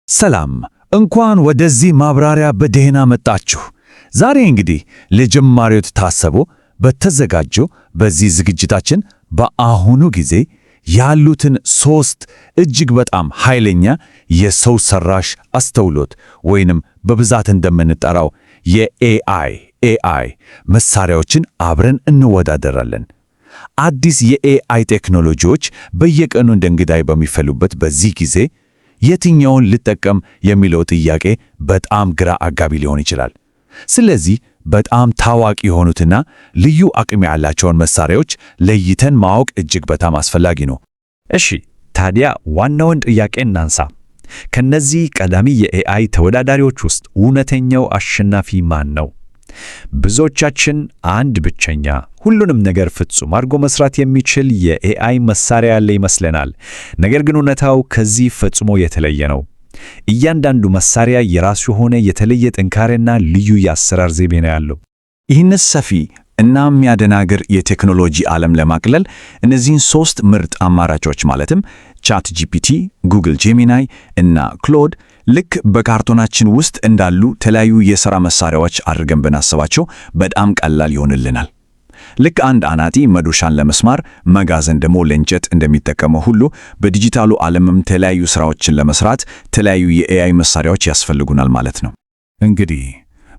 ሰላም እንኳን ወደዚህ ማብራሪያ በደህና መጣችሁ። ዛሬ እንግዲህ ለጀማሪዎች ታስቦ በተዘጋጀው በዚህ ዝግጅታችን በአሁኑ ጊዜ ያሉትን ሶስት እጅግ በጣም ኃይለኛ የሰው ሰራሽ አስተውሎት ወይንም በብዛት እንደምንጠራው የኤአይ መሳሪያዎችን አብረን እንወዳደራለን። አዲስ የኤአይ ቴክኖሎጂዎች በየቀኑ እንደ እንግዳይ በሚፈሉበት በዚህ ጊዜ የትኛውን ልጠቀም የሚለው ጥያቄ በጣም ግራ አጋቢ ሊሆን ይችላል። ስለዚህ በጣም ታዋቂ የሆኑትና ልዩ አቅም ያላቸውን መሳሪያዎች ለይተን ማወቅ እጅግ በጣም አስፈላጊ ነው። እሺ፣ ታዲያ ዋናውን ጥያቄ እናንሳ። ከነዚህ ቀዳሚ የኤአይ ተወዳዳሪዎች ውስጥ እውነተኛው አሸናፊ ማን ነው? ብዙዎቻችን አንድ ብቸኛ ሁሉንም ነገር ፍጹም አድርጎ መስራት የሚችል የኤአይ መሳሪያ ያለ ይመስለናል። ነገር ግን እውነታው ከዚህ ፈጽሞ የተለየ ነው። እያንዳንዱ መሳሪያ የራሱ የሆነ የተለየ ጥንካሬና ልዩ የአሰራር ዘይቤ ነው ያለው። ይህን ሰፊ እና የሚያደናግር የቴክኖሎጂ ዓለም ለማቅለል እነዚህን ሶስት ምርጥ አማራጮች ማለትም ቻት ጂፒቲ፣ ጉግል ጄሚናይ እና ክሎድ ልክ በካርቶናችን ውስጥ እንዳሉ የተለያዩ የሥራ መሳሪያዎች አድርገን ብናስባቸው በጣም ቀላል ይሆንልናል። ልክ አንድ አናጢ መዶሻን ለመስማር መጋዘን ደግሞ ለእንጨት እንደሚጠቀመው ሁሉ በዲጂታሉ ዓለምም የተለያዩ ሥራዎችን ለመስራት የተለያዩ የኤአይ መሳሪያዎች ያስፈልጉናል ማለት ነው። እንግዲህ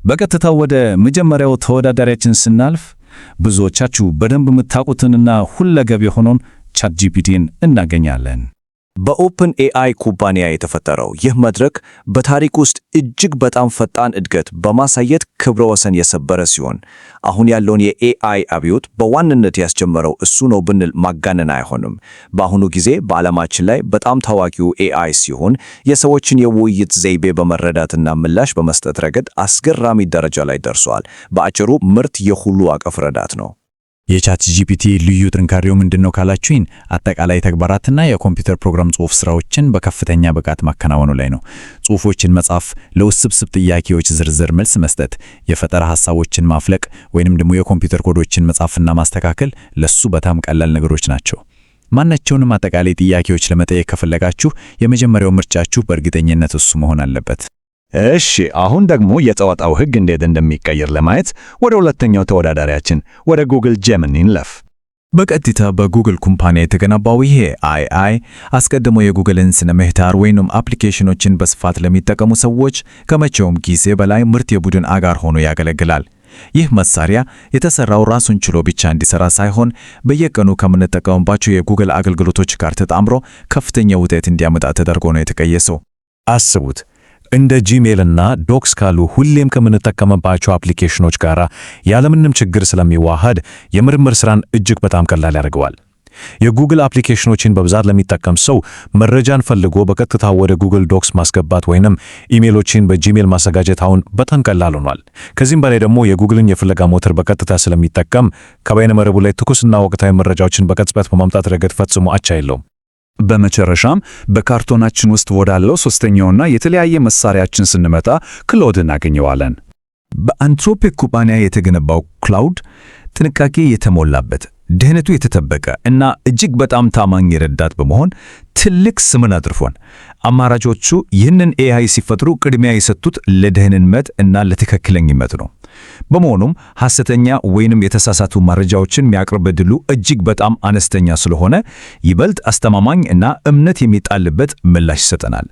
በቀጥታ ወደ መጀመሪያው ተወዳዳሪያችን ስናልፍ ብዙዎቻችሁ በደንብ የምታውቁትንና ሁለገብ የሆነውን ቻት ጂፒቲን እናገኛለን። በኦፕን ኤአይ ኩባንያ የተፈጠረው ይህ መድረክ በታሪክ ውስጥ እጅግ በጣም ፈጣን እድገት በማሳየት ክብረ ወሰን የሰበረ ሲሆን አሁን ያለውን የኤአይ አብዮት በዋናነት ያስጀመረው እሱ ነው ብንል ማጋነን አይሆንም። በአሁኑ ጊዜ በዓለማችን ላይ በጣም ታዋቂው ኤአይ ሲሆን የሰዎችን የውይይት ዘይቤ በመረዳትና ምላሽ በመስጠት ረገድ አስገራሚ ደረጃ ላይ ደርሷል። በአጭሩ ምርት የሁሉ አቀፍ ረዳት ነው። የቻት ጂፒቲ ልዩ ጥንካሬው ምንድነው ካላችሁኝ፣ አጠቃላይ ተግባራትና የኮምፒውተር ፕሮግራም ጽሑፍ ስራዎችን በከፍተኛ ብቃት ማከናወኑ ላይ ነው። ጽሑፎችን መጻፍ፣ ለውስብስብ ጥያቄዎች ዝርዝር መልስ መስጠት፣ የፈጠራ ሐሳቦችን ማፍለቅ ወይንም ደግሞ የኮምፒውተር ኮዶችን መጻፍና ማስተካከል ለሱ በጣም ቀላል ነገሮች ናቸው። ማናቸውንም አጠቃላይ ጥያቄዎች ለመጠየቅ ከፈለጋችሁ የመጀመሪያው ምርጫችሁ በእርግጠኝነት እሱ መሆን አለበት። እሺ፣ አሁን ደግሞ የጨዋታው ሕግ እንዴት እንደሚቀየር ለማየት ወደ ሁለተኛው ተወዳዳሪያችን ወደ ጉግል ጄሚኒ እንለፍ። በቀጥታ በጉግል ኩባንያ የተገነባው ይሄ ኤአይ አስቀድሞ የጉግልን ስነ ምህዳር ወይንም አፕሊኬሽኖችን በስፋት ለሚጠቀሙ ሰዎች ከመቼውም ጊዜ በላይ ምርጥ የቡድን አጋር ሆኖ ያገለግላል። ይህ መሳሪያ የተሰራው ራሱን ችሎ ብቻ እንዲሰራ ሳይሆን በየቀኑ ከምንጠቀምባቸው የጉግል አገልግሎቶች ጋር ተጣምሮ ከፍተኛ ውጤት እንዲያመጣ ተደርጎ ነው የተቀየሰው። አስቡት፣ እንደ ጂሜል እና ዶክስ ካሉ ሁሌም ከምንጠቀምባቸው አፕሊኬሽኖች ጋር ያለምንም ችግር ስለሚዋሃድ የምርምር ስራን እጅግ በጣም ቀላል ያደርገዋል። የጉግል አፕሊኬሽኖችን በብዛት ለሚጠቀም ሰው መረጃን ፈልጎ በቀጥታ ወደ ጉግል ዶክስ ማስገባት ወይንም ኢሜሎችን በጂሜል ማዘጋጀት አሁን በጣም ቀላል ሆኗል። ከዚህም በላይ ደግሞ የጉግልን የፍለጋ ሞተር በቀጥታ ስለሚጠቀም ከበይነ መረቡ ላይ ትኩስና ወቅታዊ መረጃዎችን በቅጽበት በማምጣት ረገድ ፈጽሞ አቻ የለውም። በመጨረሻም በካርቶናችን ውስጥ ወዳለው ሶስተኛውና የተለያየ መሳሪያችን ስንመጣ ክሎድ እናገኘዋለን። በአንትሮፒክ ኩባንያ የተገነባው ክላውድ ጥንቃቄ የተሞላበት ደህንነቱ የተጠበቀ እና እጅግ በጣም ታማኝ ረዳት በመሆን ትልቅ ስምን አትርፏል። አማራጮቹ ይህንን ኤአይ ሲፈጥሩ ቅድሚያ የሰጡት ለደህንነት እና ለትክክለኝነት ነው። በመሆኑም ሐሰተኛ ወይንም የተሳሳቱ መረጃዎችን የሚያቀርብ ዕድሉ እጅግ በጣም አነስተኛ ስለሆነ ይበልጥ አስተማማኝ እና እምነት የሚጣልበት ምላሽ ይሰጠናል።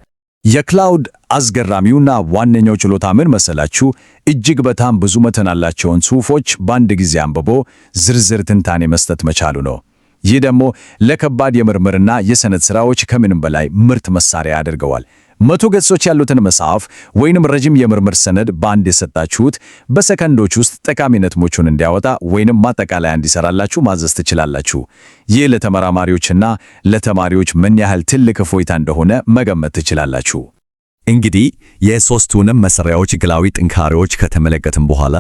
የክላውድ አስገራሚውና ዋነኛው ችሎታ ምን መሰላችሁ? እጅግ በጣም ብዙ መጠን ያላቸውን ጽሑፎች በአንድ ጊዜ አንብቦ ዝርዝር ትንታኔ መስጠት መቻሉ ነው። ይህ ደግሞ ለከባድ የምርምርና የሰነድ ሥራዎች ከምንም በላይ ምርጥ መሳሪያ ያደርገዋል። 100 ገጾች ያሉትን መጽሐፍ ወይንም ረጅም የምርምር ሰነድ በአንድ የሰጣችሁት በሰከንዶች ውስጥ ጠቃሚ ነጥቦችን እንዲያወጣ ወይንም ማጠቃለያ እንዲሰራላችሁ ማዘዝ ትችላላችሁ። ይህ ለተመራማሪዎችና ለተማሪዎች ምን ያህል ትልቅ እፎይታ እንደሆነ መገመት ትችላላችሁ። እንግዲህ የሶስቱንም መሳሪያዎች ግላዊ ጥንካሬዎች ከተመለከትን በኋላ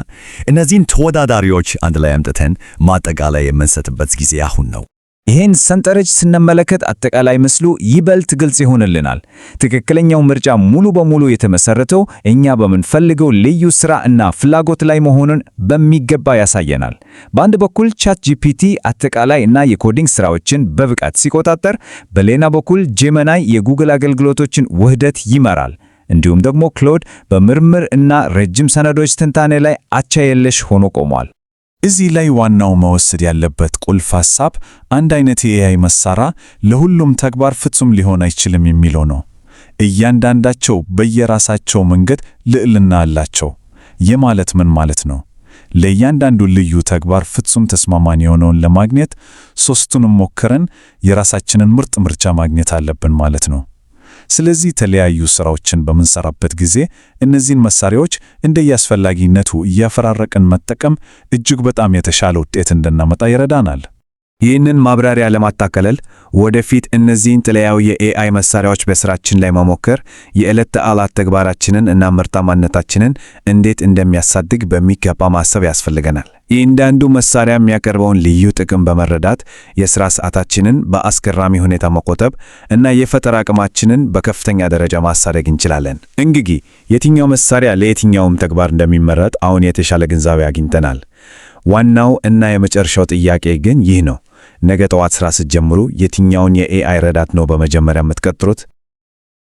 እነዚህን ተወዳዳሪዎች አንድ ላይ አምጥተን ማጠቃለያ የምንሰጥበት ጊዜ አሁን ነው። ይህን ሰንጠረዥ ስንመለከት አጠቃላይ ምስሉ ይበልጥ ግልጽ ይሆንልናል። ትክክለኛው ምርጫ ሙሉ በሙሉ የተመሰረተው እኛ በምንፈልገው ልዩ ሥራ እና ፍላጎት ላይ መሆኑን በሚገባ ያሳየናል። በአንድ በኩል ቻት ጂፒቲ አጠቃላይ እና የኮዲንግ ሥራዎችን በብቃት ሲቆጣጠር፣ በሌላ በኩል ጄሚናይ የጉግል አገልግሎቶችን ውህደት ይመራል። እንዲሁም ደግሞ ክሎድ በምርምር እና ረጅም ሰነዶች ትንታኔ ላይ አቻ የለሽ ሆኖ ቆሟል። እዚህ ላይ ዋናው መወሰድ ያለበት ቁልፍ ሐሳብ አንድ አይነት የኤአይ መሳሪያ ለሁሉም ተግባር ፍጹም ሊሆን አይችልም የሚለው ነው። እያንዳንዳቸው በየራሳቸው መንገድ ልዕልና አላቸው። ይህ ማለት ምን ማለት ነው? ለእያንዳንዱ ልዩ ተግባር ፍጹም ተስማማኝ የሆነውን ለማግኘት ሦስቱንም ሞክረን የራሳችንን ምርጥ ምርጫ ማግኘት አለብን ማለት ነው። ስለዚህ የተለያዩ ሥራዎችን በምንሰራበት ጊዜ እነዚህን መሳሪያዎች እንደየአስፈላጊነቱ እያፈራረቅን መጠቀም እጅግ በጣም የተሻለ ውጤት እንድናመጣ ይረዳናል። ይህንን ማብራሪያ ለማጠቃለል ወደፊት እነዚህን የተለያዩ የኤአይ መሳሪያዎች በስራችን ላይ መሞከር የዕለት ተዕለት ተግባራችንን እና ምርታማነታችንን እንዴት እንደሚያሳድግ በሚገባ ማሰብ ያስፈልገናል። እያንዳንዱ መሳሪያ የሚያቀርበውን ልዩ ጥቅም በመረዳት የሥራ ሰዓታችንን በአስገራሚ ሁኔታ መቆጠብ እና የፈጠራ አቅማችንን በከፍተኛ ደረጃ ማሳደግ እንችላለን። እንግዲህ የትኛው መሳሪያ ለየትኛውም ተግባር እንደሚመረጥ አሁን የተሻለ ግንዛቤ አግኝተናል። ዋናው እና የመጨረሻው ጥያቄ ግን ይህ ነው። ነገ ጠዋት ሥራ ስትጀምሩ የትኛውን የኤአይ ረዳት ነው በመጀመሪያ የምትቀጥሩት?